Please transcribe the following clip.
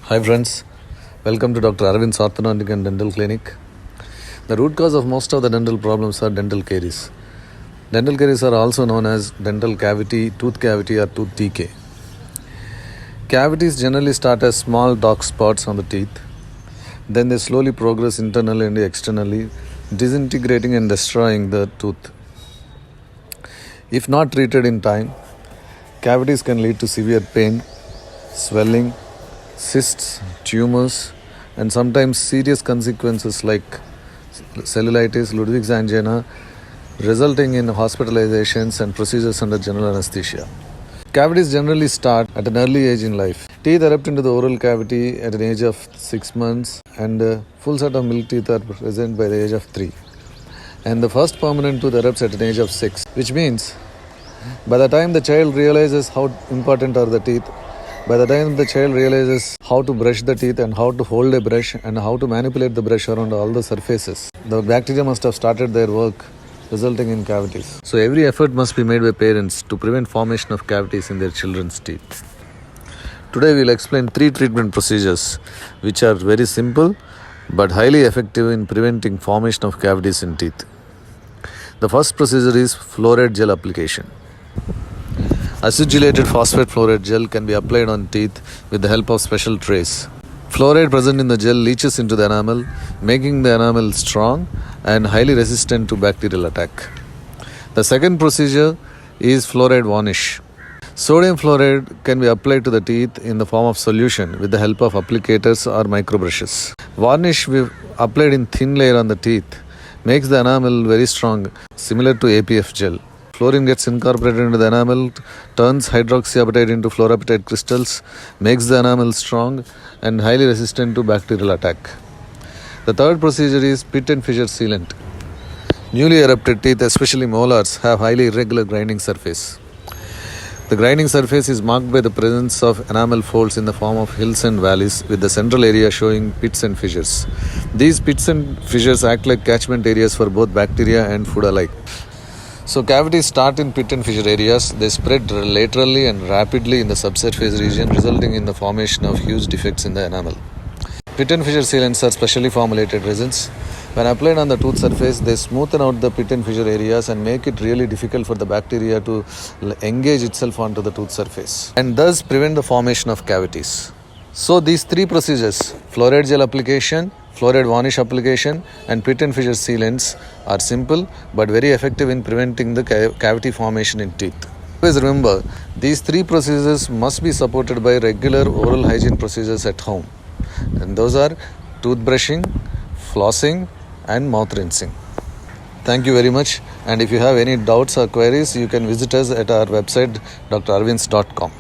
Hi friends, welcome to Dr. Arvind's Orthodontic and Dental Clinic. The root cause of most of the dental problems are dental caries. Dental caries are also known as dental cavity, tooth cavity or tooth decay. Cavities generally start as small dark spots on the teeth. Then they slowly progress internally and externally, disintegrating and destroying the tooth. If not treated in time, cavities can lead to severe pain, swelling, cysts, tumors, and sometimes serious consequences like cellulitis, Ludwig's angina, resulting in hospitalizations and procedures under general anesthesia. Cavities generally start at an early age in life. Teeth erupt into the oral cavity at an age of 6 months, and a full set of milk teeth are present by the age of 3. And the first permanent tooth erupts at an age of 6, which means by the time the child realizes how important are the teeth, by the time the child realizes how to brush the teeth and how to hold a brush and how to manipulate the brush around all the surfaces, the bacteria must have started their work, resulting in cavities. So every effort must be made by parents to prevent formation of cavities in their children's teeth. Today we will explain 3 treatment procedures which are very simple but highly effective in preventing formation of cavities in teeth. The first procedure is fluoride gel application. Acidulated phosphate fluoride gel can be applied on teeth with the help of special trays. Fluoride present in the gel leaches into the enamel, making the enamel strong and highly resistant to bacterial attack. The second procedure is fluoride varnish. Sodium fluoride can be applied to the teeth in the form of solution with the help of applicators or microbrushes. Varnish applied in thin layer on the teeth makes the enamel very strong, similar to APF gel. Fluorine gets incorporated into the enamel, turns hydroxyapatite into fluorapatite crystals, makes the enamel strong and highly resistant to bacterial attack. The third procedure is pit and fissure sealant. Newly erupted teeth, especially molars, have highly irregular grinding surface. The grinding surface is marked by the presence of enamel folds in the form of hills and valleys, with the central area showing pits and fissures. These pits and fissures act like catchment areas for both bacteria and food alike. So cavities start in pit and fissure areas. They spread laterally and rapidly in the subsurface region, resulting in the formation of huge defects in the enamel. Pit and fissure sealants are specially formulated resins. When applied on the tooth surface, they smoothen out the pit and fissure areas and make it really difficult for the bacteria to engage itself onto the tooth surface and thus prevent the formation of cavities. So these 3 procedures, fluoride gel application, fluoride varnish application and pit and fissure sealants, are simple but very effective in preventing the cavity formation in teeth. Always remember, these 3 procedures must be supported by regular oral hygiene procedures at home. And those are toothbrushing, flossing and mouth rinsing. Thank you very much, and if you have any doubts or queries, you can visit us at our website drarvinds.com.